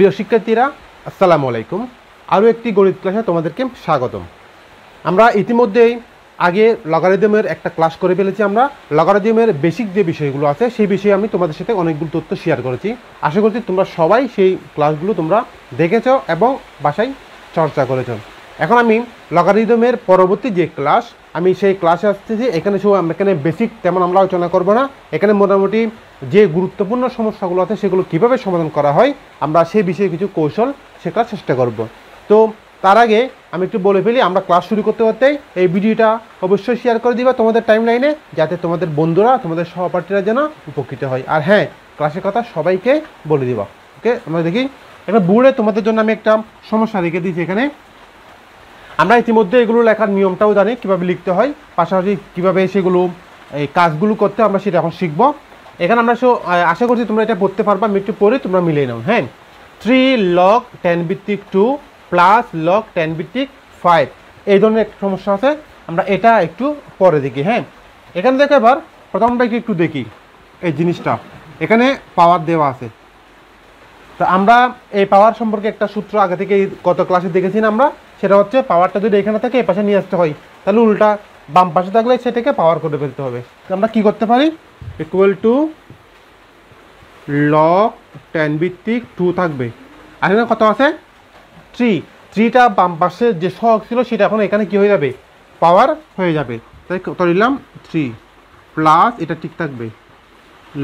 প্রিয় শিক্ষার্থীরা, আসসালামু আলাইকুম। আরও একটি গণিত ক্লাসে তোমাদেরকে স্বাগতম। আমরা ইতিমধ্যেই আগে লগারিদমের একটা ক্লাস করে ফেলেছি। আমরা লগারিদমের বেসিক যে বিষয়গুলো আছে সেই বিষয়ে আমি তোমাদের সাথে অনেকগুলো তথ্য শেয়ার করেছি। আশা করছি তোমরা সবাই সেই ক্লাসগুলো তোমরা দেখেছো এবং বাসায় চর্চা করেছো। এখন আমি লগারিদমের পরবর্তী যে ক্লাস, আমি সেই ক্লাসে আসতেছি। এখানে বেসিক তেমন আমরা আলোচনা করবো না। এখানে মোটামুটি যে গুরুত্বপূর্ণ সমস্যাগুলো আছে সেগুলো কীভাবে সমাধান করা হয় আমরা সেই বিষয়ে কিছু কৌশল শেখার চেষ্টা করব। তো তার আগে আমি একটু বলে ফেলি, আমরা ক্লাস শুরু করতে করতেই এই ভিডিওটা অবশ্যই শেয়ার করে দিবা তোমাদের টাইম লাইনে, যাতে তোমাদের বন্ধুরা, তোমাদের সহপাঠীরা যেন উপকৃত হয়। আর হ্যাঁ, ক্লাসের কথা সবাইকে বলে দিবা। ওকে, আমরা দেখি একটা বোর্ডে তোমাদের জন্য আমি একটা সমস্যা রেখে দিয়েছি। এখানে আমরা ইতিমধ্যে এগুলো লেখার নিয়মটাও জানি, কীভাবে লিখতে হয়, পাশাপাশি কীভাবে সেগুলো এই কাজগুলো করতে আমরা সেটা এখন শিখবো। এখানে আমরা আশা করছি তোমরা এটা পড়তে পারবা। আমি একটু পরে তোমরা মিলিয়ে নাও। হ্যাঁ, 3 log 10 ভিত্তিক 2 প্লাস log 10 ভিত্তিক 5, এই ধরনের একটা সমস্যা আছে। আমরা এটা একটু পরে দেখি। হ্যাঁ, এখানে দেখো এবার প্রথমটা একটু দেখি এই জিনিসটা। এখানে পাওয়ার দেওয়া আছে। তো আমরা এই পাওয়ার সম্পর্কে একটা সূত্র আগে থেকে গত ক্লাসে দেখেছি না আমরা, সেটা হচ্ছে পাওয়ারটা যদি এখানে থেকে এই পাশে নিয়ে আসতে হয়, তাহলে উল্টা বাম পাশে থাকলে সেটাকে পাওয়ার করে ফেলতে হবে। আমরা কি করতে পারি, ইকুয়াল টু log 10 ভিত্তিক 2 থাকবে। আর এখানে কত আছে, 3টা বাম পাশে যে সহগ ছিল সেটা এখন এখানে কি হয়ে যাবে, পাওয়ার হয়ে যাবে। তাই কত নিলাম, 3 প্লাস এটা ঠিক থাকবে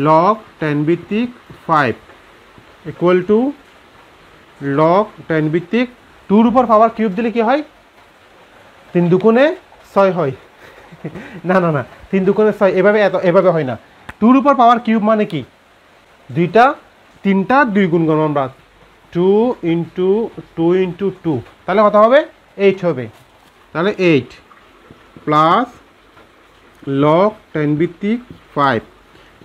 log 10 ভিত্তিক 5 ইকুয়াল টু log 10 ভিত্তিক 2-র উপর পাওয়ার কিউব দিলে কি হয়, 3 দুগুণে 6 হয়। না না না, 3 দুগুণে 6 এভাবে হয় না। 2-র উপর পাওয়ার কিউব মানে কি, 3টা 2 গুণ করবো আমরা, 2 ইন্টু 2 ইন্টু 2, তাহলে কত হবে, 8 হবে। তাহলে 8 প্লাস log 10 ভিত্তিক 5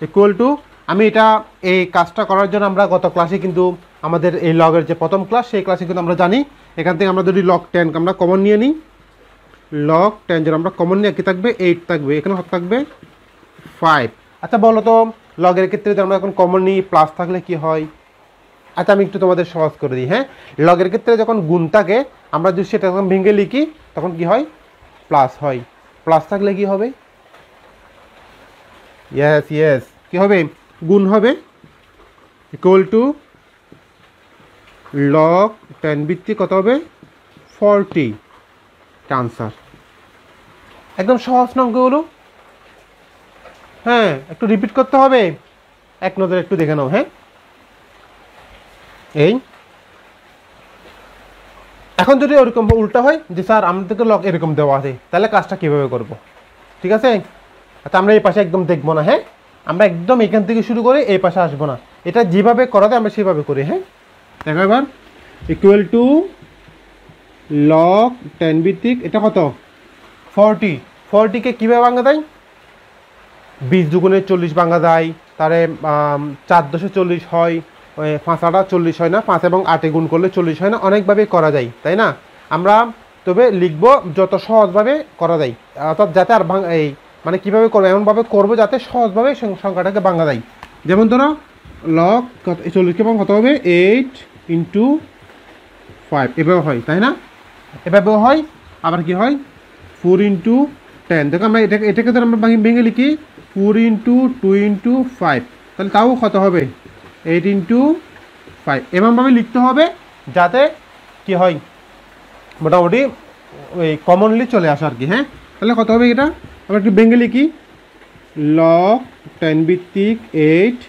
ইকুয়াল টু, আমি এটা এই কাজটা করার জন্য আমরা গত ক্লাসে কিন্তু আমাদের এই লগের যে প্রথম ক্লাস, সেই ক্লাসে কিন্তু আমরা জানি এখান থেকে আমরা যদি log 10 আমরা কমন নিয়ে নিই, log 10 যদি আমরা কমন নিয়ে কি থাকবে, 8 থাকবে, এখানে কত থাকবে, 5। আচ্ছা বলো তো, লগের ক্ষেত্রে যদি আমরা এখন কমন নিই প্লাস থাকলে কি হয়। আচ্ছা আমি একটু তোমাদের সহজ করে দিই। হ্যাঁ, লগের ক্ষেত্রে যখন গুণ থাকে আমরা যদি সেটা যখন ভেঙে লিখি তখন কি হয়, প্লাস হয়। প্লাস থাকলে কি হবে, ইয়েস কি হবে, গুণ হবে, ইকুয়াল টু log 10 ভিত্তিক কত হবে, 40। আনসার একদম সহজ অঙ্কগুলো। হ্যাঁ, একটু রিপিট করতে হবে, এক নজরে একটু দেখে নাও। হ্যাঁ, এই এখন যদি ওরকম উল্টা হয় যে স্যার আমাদেরকে লগ এরকম দেওয়া আছে, তাহলে কাজটা কীভাবে করব, ঠিক আছে। আচ্ছা আমরা এই পাশে একদম দেখবো না। হ্যাঁ, আমরা একদম এখান থেকে শুরু করে এই পাশে আসবো না, এটা যেভাবে করা যায় আমরা সেভাবে করি। হ্যাঁ, দেখো এবার ইকুয়াল টু log 10 ভিত্তিক এটা কত, 40কে কীভাবে ভাঙা যায়, 20 দুগুণে 40 ভাঙা যায়, তারে 4 10 40 হয়, 5 8 40 হয় না, 5 এবং 8 গুণ করলে 40 হয় না, অনেকভাবে করা যায় তাই না। আমরা তবে লিখবো যত সহজভাবে করা যায়, অর্থাৎ যাতে আর এই মানে কীভাবে করবো, এমনভাবে করবো যাতে সহজভাবে সংখ্যাটাকে ভাঙা যায়। যেমন ধরো log 40কে কত হবে, 8 ইন্টু 5, এভাবে হয় তাই না, এভাবেও হয়। আবার কি হয়, 4 ইন্টু 10। দেখো আমরা এটাকে ধর আমরা ভেঙে লিখি 4 ইন্টু 2 ইন্টু 5, তাহলে তাও কত হবে, 8 ইন্টু 5। এমনভাবে লিখতে হবে যাতে কি হয়, মোটামুটি ওই কমনলি চলে আসে আর কি। হ্যাঁ, তাহলে কত হবে এটা, আমরা একটু ভেঙে লিখি log 10 ভিত্তিক 8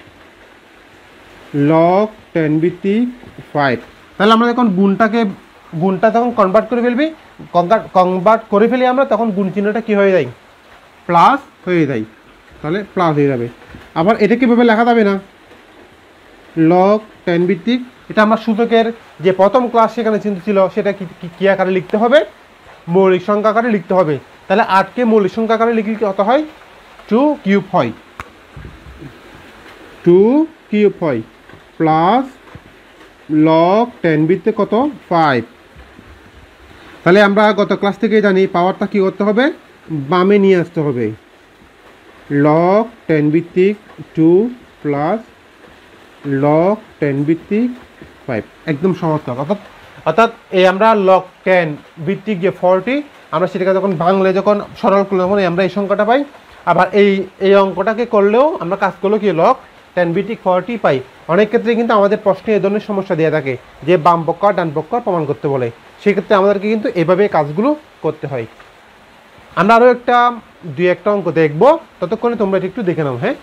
log 10 ভিত্তিক 5। তাহলে আমরা যখন গুণটা তখন কনভার্ট করে ফেলি আমরা, তখন গুণ চিহ্নটা কী হয়ে যায়, প্লাস হয়ে যায়, তাহলে প্লাস হয়ে যাবে। আবার এটা কীভাবে লেখা যাবে না, log 10 ভিত্তিক, এটা আমার সূচকের যে প্রথম ক্লাস সেখানে চিন্তা ছিল, সেটা কি আকারে লিখতে হবে, মৌলিক সংখ্যা আকারে লিখতে হবে। তাহলে 8কে মৌলিক সংখ্যা আকারে লিখলে কত হয়, 2 কিউব হয়, 2 কিউব হয়, প্লাস log 10 ভিত্তিক কত, 5। তাহলে আমরা গত ক্লাস থেকে জানি পাওয়ারটা কী করতে হবে, বামে নিয়ে আসতে হবে, log 10 ভিত্তিক 2 প্লাস log 10 ভিত্তিক 5 একদম সহজ কাজ। অর্থাৎ এই আমরা লগ 10 ভিত্তিক যে 40 আমরা সেটাকে যখন ভাঙলে যখন সরল করলে তখন আমরা এই সংখ্যাটা পাই। আবার এই অঙ্কটাকে করলেও আমরা কাজ করলেও কি লগ 10 ভিত্তিক 40 পাই। অনেক ক্ষেত্রে কিন্তু আমাদের প্রশ্নে এই ধরনের সমস্যা দিয়ে থাকে যে বাম পক্ষ আর ডান পক্ষ প্রমাণ করতে বলে, সেক্ষেত্রে আমাদেরকে কিন্তু এভাবে কাজগুলো করতে হয়। আমরা আরও দুই একটা অঙ্ক দেখবো, ততক্ষণে তোমরা এটা একটু দেখে নাও। হ্যাঁ,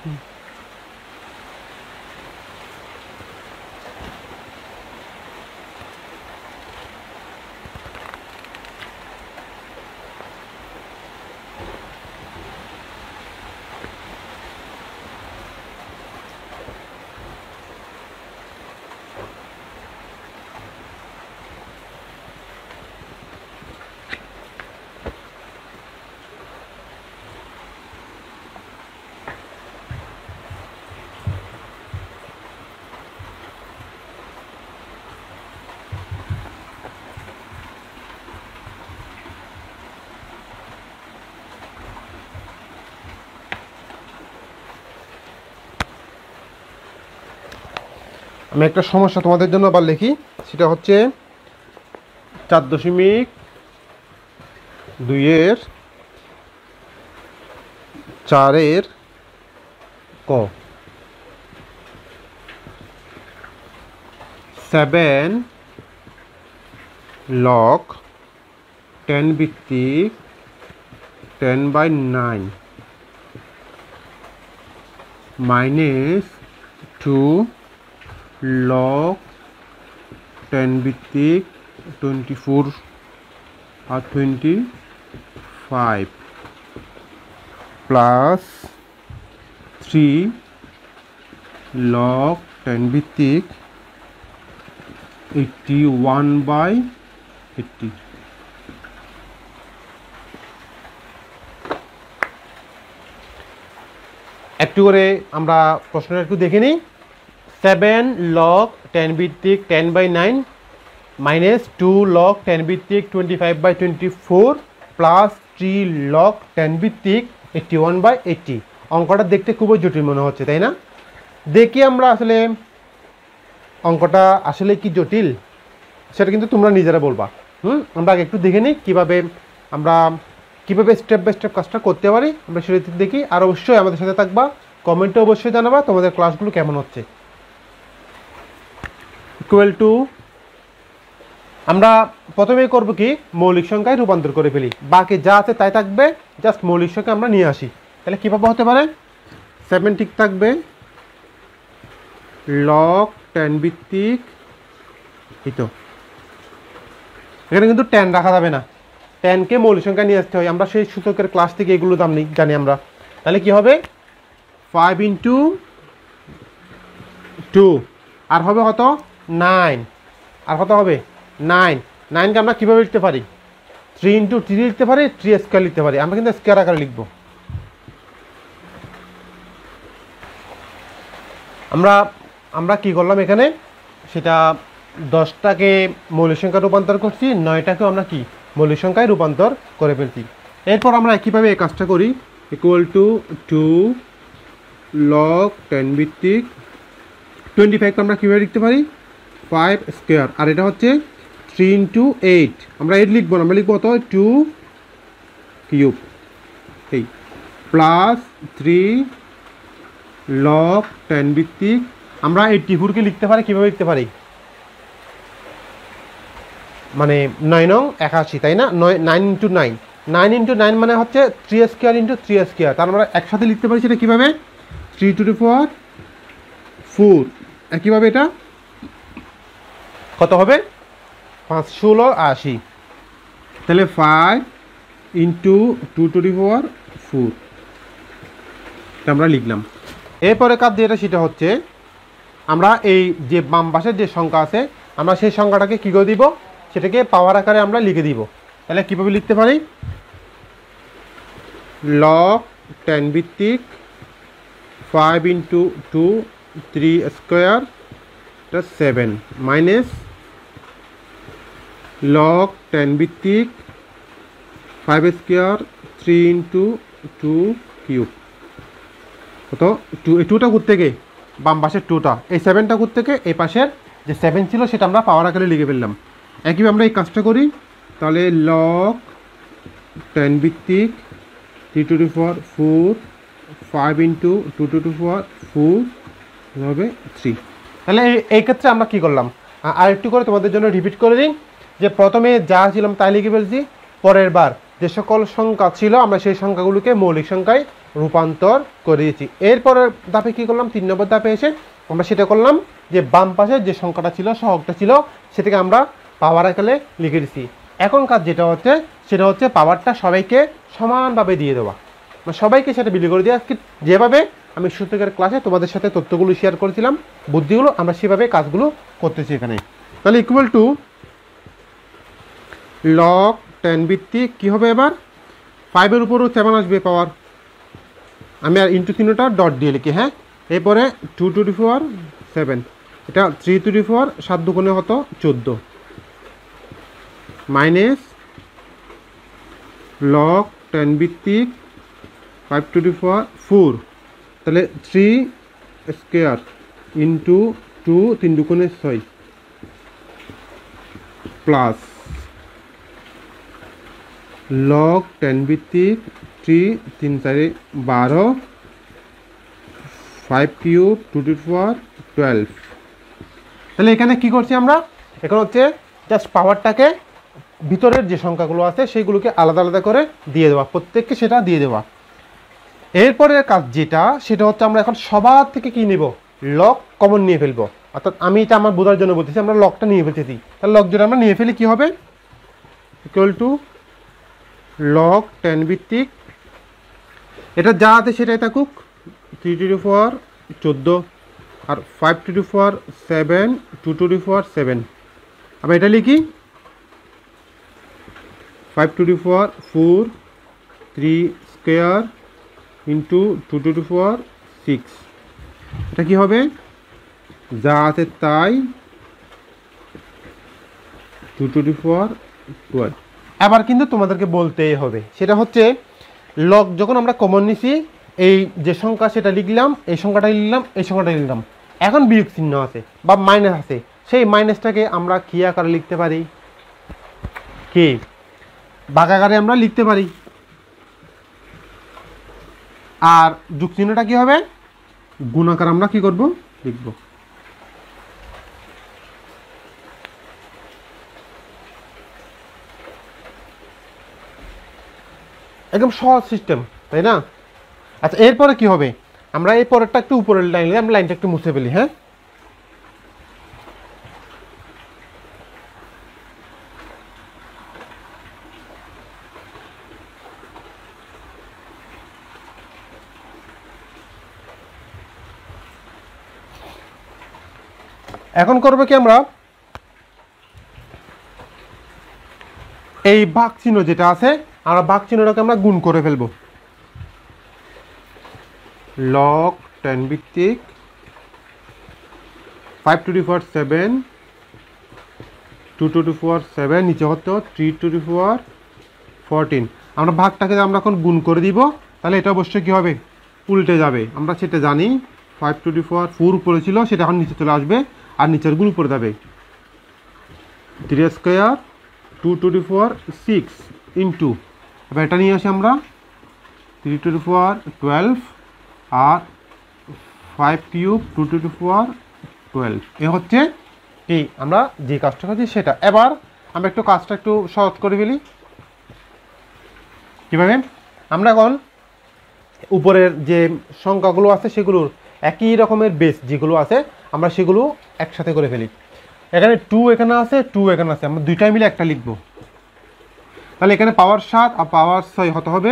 আমি একটা সমস্যা তোমাদের জন্য আবার লিখি, সেটা হচ্ছে 4.2 ক 7 log 10 ভিত্তিক 10/9 minus 2 log 10 ভিত্তিক 24 আর 25 প্লাস 3 log 10 ভিত্তিক 81/80। একটু করে আমরা প্রশ্নটা একটু দেখে নিই। 7 log 10 ভিত্তিক 10/9 মাইনাস 2 log 10 ভিত্তিক 25/24 প্লাস 3 log 10 ভিত্তিক 81/80। অঙ্কটা দেখতে খুবই জটিল মনে হচ্ছে, তাই না? দেখি আমরা আসলে অঙ্কটা আসলে কি জটিল সেটা কিন্তু তোমরা নিজেরা বলবা। আমরা আগে একটু দেখে নিই আমরা কীভাবে স্টেপ বাই স্টেপ কাজটা করতে পারি, আমরা সেটা দেখি। আর অবশ্যই আমাদের সাথে থাকবা, কমেন্টে অবশ্যই জানাবা তোমাদের ক্লাসগুলো কেমন হচ্ছে। ইকুয়াল টু আমরা প্রথমেই করব কি, মৌলিক সংখ্যায় রূপান্তর করে ফেলি, বাকি যা আছে তাই থাকবে, জাস্ট মৌলিক সংখ্যা আমরা নিয়ে আসি। তাহলে কীভাবে হতে পারে, 7 ঠিক থাকবে, log 10 ভিত্তিক, এই তো এখানে কিন্তু 10 রাখা যাবে না, 10কে মৌলিক সংখ্যা নিয়ে আসতে হয়। আমরা সেই সূচকের ক্লাস থেকে এগুলো দাম জানি আমরা। তাহলে কি হবে, 5 × 2 আর হবে কত, 9। আর কত হবে, 9। 9কে আমরা কীভাবে লিখতে পারি, 3 × 3 লিখতে পারি, 3 স্কোয়ার লিখতে পারি। আমরা কিন্তু স্কোয়ার আকারে লিখব। আমরা কি করলাম এখানে, সেটা 10টাকে মৌলিক সংখ্যা রূপান্তর করছি, 9টাকেও আমরা কি মৌলিক সংখ্যায় রূপান্তর করে ফেলছি। এরপর আমরা একইভাবে এই কাজটা করি, ইকুয়াল টু 2 log 10 ভিত্তিক 25 আমরা কীভাবে লিখতে পারি, 5 স্কোয়ার। আর এটা হচ্ছে 3 × 8, আমরা 8 লিখবো না, আমরা লিখবো অত 2 কিউব, এই প্লাস 3 log 10 ভিত্তিক আমরা 84কে লিখতে পারি, কীভাবে লিখতে পারি, মানে 9 নং 81, তাই না? 9 × 9, 9 × 9 মানে হচ্ছে 3 স্কোয়ার × 3 স্কোয়ার। তার আমরা একসাথে লিখতে পারি সেটা কীভাবে, 3⁴ 4। একইভাবে এটা কত হবে, 5 × 16 80। তাহলে 5 × 2⁴ 4 আমরা লিখলাম। এরপরে কাজ যেটা সেটা হচ্ছে আমরা এই যে বাম পাশের যে সংখ্যা আছে আমরা সেই সংখ্যাটাকে কী করে দিব, সেটাকে পাওয়ার আকারে আমরা লিখে দিব। তাহলে কীভাবে লিখতে পারি, log 10 ভিত্তিক 5 × 2 3 স্কোয়ার 7 মাইনাস log 10 ভিত্তিক 5 স্কোয়ার 3 × 2 কিউব, কত 2। এই 2টা ঘুর থেকে বাম পাশের 2টা, এই 7টা ঘুর থেকে এই পাশের যে 7 ছিল সেটা আমরা পাওয়ার আকারে লিখে ফেললাম। একইভাবে আমরা এই কাজটা করি, তাহলে লগ 10 ভিত্তিক 3 to the power 4 5 into 2 to the power 4 হবে 3। তাহলে এই ক্ষেত্রে আমরা কী করলাম, আরেকটু করে তোমাদের জন্য রিপিট করে দিই, যে প্রথমে যা ছিলাম তাই লিখে ফেলছি, পরের বার যে সকল সংখ্যা ছিল আমরা সেই সংখ্যাগুলোকে মৌলিক সংখ্যায় রূপান্তর করে দিয়েছি। এরপরের ধাপে কী করলাম, 3 নম্বর ধাপে এসে আমরা সেটা করলাম যে বাম পাশে যে সংখ্যাটা ছিল, সহগটা ছিল, সেটাকে আমরা পাওয়ার আকারে লিখে দিচ্ছি। এখন কাজ যেটা হচ্ছে সেটা হচ্ছে পাওয়ারটা সবাইকে সমানভাবে দিয়ে দেওয়া, সবাইকে সেটা বিলি করে দেওয়া। যেভাবে আমি সূচকের ক্লাসে তোমাদের সাথে তথ্যগুলো শেয়ার করেছিলাম, বুদ্ধিগুলো, আমরা সেভাবে কাজগুলো করতেছি এখানে। তাহলে ইকুয়াল টু লগ 10 ভিত্তিক কী হবে, এবার 5-এর উপরও 7 আসবে পাওয়ার, আমি আর ইন্টু চিহ্নটা ডট দিয়ে লিখি, হ্যাঁ। এরপরে 2 টু দি পাওয়ার 7, এটা 3 টু দি পাওয়ার 7 দুগুণে হতো 14, মাইনাস লগ 10 ভিত্তিক 5 টু দি পাওয়ার 4, তাহলে 3 স্কোয়ার ইন্টু 2 3 দুগুণে 6 প্লাস লগ 10 ভিত্তিক 3 3 4 12 5 কিউব 2 টু দি পাওয়ার 12। তাহলে এখানে কি করছি আমরা, এখন হচ্ছে জাস্ট পাওয়ারটাকে ভিতরের যে সংখ্যাগুলো আছে সেইগুলোকে আলাদা আলাদা করে দিয়ে দেওয়া, প্রত্যেককে সেটা দিয়ে দেওয়া। এরপরে কাজ যেটা সেটা হচ্ছে আমরা এখন সবার থেকে কি নেব, লগ কমন নিয়ে ফেলবো। অর্থাৎ আমি এটা আমার বোঝার জন্য বলতেছি, আমরা লগটা নিয়ে ফেলতেছি, তাহলে লগ যদি আমরা নিয়ে ফেলি কী হবে, ইকুয়াল টু লগ 10 ভিত্তিক এটা যা আছে সেটাই থাকুক, 3 টু দি পাওয়ার 14 আর 5 to the power 7 2 to the power 7, আবার এটা লিখি 5 to the power 4 3 square into 2 to the power 6, এটা কী হবে, যা আছে তাই 2 টু দি পাওয়ার 12। এবার কিন্তু তোমাদেরকে বলতেই হবে, সেটা হচ্ছে লগ যখন আমরা কমন নিছি, এই যে সংখ্যা সেটা লিখলাম, এই সংখ্যাটা লিখলাম, এই সংখ্যাটা লিখলাম, এখন বিয়োগ চিহ্ন আছে বা মাইনাস আছে, সেই মাইনাসটাকে আমরা কী আকারে লিখতে পারি, কি ভাগাকারে আমরা লিখতে পারি। আর যোগ চিহ্নটা কী হবে, গুণাকার আমরা কি করব, লিখব। একদম সহজ সিস্টেম, তাই না? আচ্ছা, এরপরে কি হবে, আমরা এই পরেরটা একটু উপরের লাইন, আমরা লাইনটা একটু মুছে ফেলি, হ্যাঁ। এখন করবো কি, আমরা এই ভাগ চিহ্ন যেটা আছে, আমরা ভাগ চিহ্নটাকে আমরা গুণ করে ফেলবো। লগ 10 ভিত্তিক 5 to the power 7 2 to the power 7, নিচে হতো 3 টু দি পাওয়ার 14, আমরা ভাগটাকে আমরা এখন গুণ করে দিব, তাহলে এটা অবশ্যই কী হবে, উল্টে যাবে, আমরা সেটা জানি। 5 টু দি পাওয়ার 4 উপরে ছিল, সেটা এখন নিচে চলে আসবে, আর নিচের গুণ উপরে যাবে, 3 square 2 to the power 6 into, এবার এটা নিয়ে আসি আমরা 3 টু দি পাওয়ার 12 আর 5 কিউব 2 টু দি পাওয়ার 12, এ হচ্ছে এই আমরা যে কাজটা করছি সেটা। এবার আমরা একটু কাজটা একটু সহজ করে ফেলি। কীভাবে, আমরা এখন উপরের যে সংখ্যাগুলো আছে সেগুলোর একই রকমের বেস যেগুলো আছে আমরা সেগুলো একসাথে করে ফেলি। এখানে 2 এখানে আছে, 2 এখানে আছে, আমরা দুইটাই মিলে একটা লিখবো। তাহলে এখানে পাওয়ার 7 আর পাওয়ার 6 হতে হবে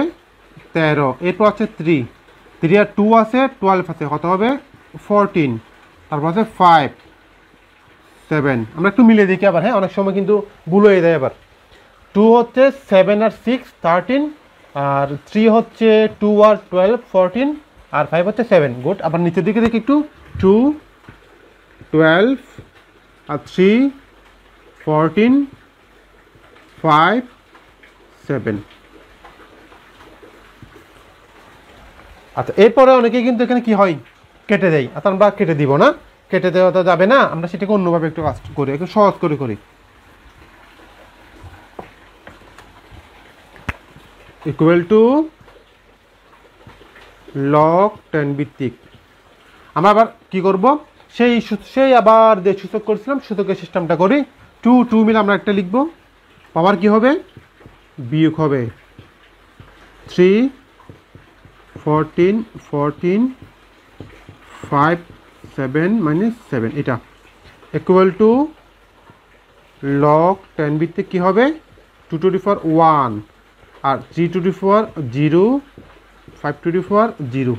13, এরপর আছে 3 আর 2 আছে 12 আছে, হতে হবে 14, তারপর আছে 5 7, আমরা একটু মিলে দেখি আবার, হ্যাঁ, অনেক সময় কিন্তু ভুল হয়ে যায়। আবার 2 হচ্ছে 7 আর 6 13, আর 3 হচ্ছে 2 আর 12 14, আর 5 হচ্ছে 7, গুড। আবার নিচের দিকে দেখি একটু, 2 12 আর 3 14 5 7। আচ্ছা, এরপরে অনেকেই কিন্তু এখানে কি হয়, কেটে দেয়, অর্থাৎ আমরা কেটে দিব না, কেটে দেওয়া তো যাবে না, আমরা সেটাকে অন্যভাবে একটু কাজ করি, একটু সহজ করে করি। ইকুয়াল টু লগ 10 ভিত্তিক। আমরা আবার কি করব, সেই আবার যে সূচক করছিলাম সূচকের সিস্টেমটা করি। 2 মিলে আমরা একটা লিখব, পাওয়ার কি হবে, বিয়োগ হবে 3 14 14 5 7 -7, এটা ইকুয়াল টু লগ 10 ভিত্তিক কি হবে 2 টু দি পাওয়ার 1 আর 3 to the power 0 5 to the power 0।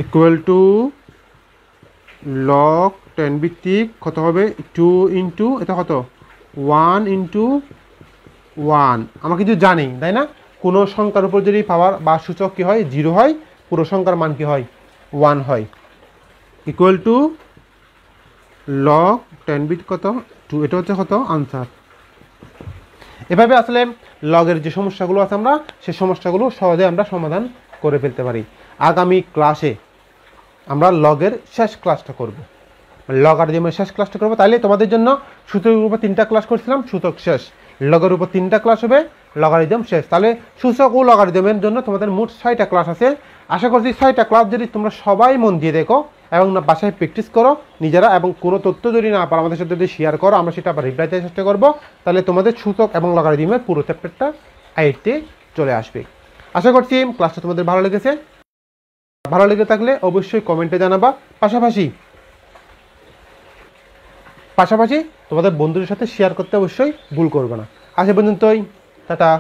Equal to log 10 ভিত্তিক কত হবে 2 ইন্টু এটা কত 1 ইন্টু 1। আমরা কিন্তু জানি তাই না, কোনো সংখ্যার উপর যদি পাওয়ার বা সূচক কি হয় 0 হয়, পুরো সংখ্যার মান কি হয় 1 হয়। ইকুয়াল টু লগ 10 বিট কত 2, এটা হচ্ছে কত আনসার। এভাবে আসলে লগের যে সমস্যাগুলো আছে আমরা সেই সমস্যাগুলো সহজে আমরা সমাধান করে ফেলতে পারি। আগামী ক্লাসে আমরা লগের শেষ ক্লাসটা করব, লগারিদমের শেষ ক্লাসটা করবো। তাইলে তোমাদের জন্য সূচকের উপর 3টা ক্লাস করছিলাম, সূচক শেষ, লগের উপর 3টা ক্লাস হবে, লগারিদম শেষ। তাহলে সূচক ও লগারিদমের জন্য তোমাদের মোট 6টা ক্লাস আছে। আশা করছি 6টা ক্লাস যদি তোমরা সবাই মন দিয়ে দেখো এবং বাসায় প্র্যাকটিস করো নিজেরা, এবং কোনো তথ্য যদি না পারো আমাদের সাথে যদি শেয়ার করো, আমরা সেটা আবার রিপ্লাই দেওয়ার চেষ্টা করবো। তাহলে তোমাদের সূচক এবং লগারিদমের পুরো চ্যাপ্টারটা আয়ত্তে চলে আসবে। আশা করছি ক্লাসটা তোমাদের ভালো লেগেছে। ভালো লেগে থাকলে অবশ্যই কমেন্টে জানাবা, পাশাপাশি তোমাদের বন্ধুদের সাথে শেয়ার করতে অবশ্যই ভুল করবে না। আজ পর্যন্তই, টাটা।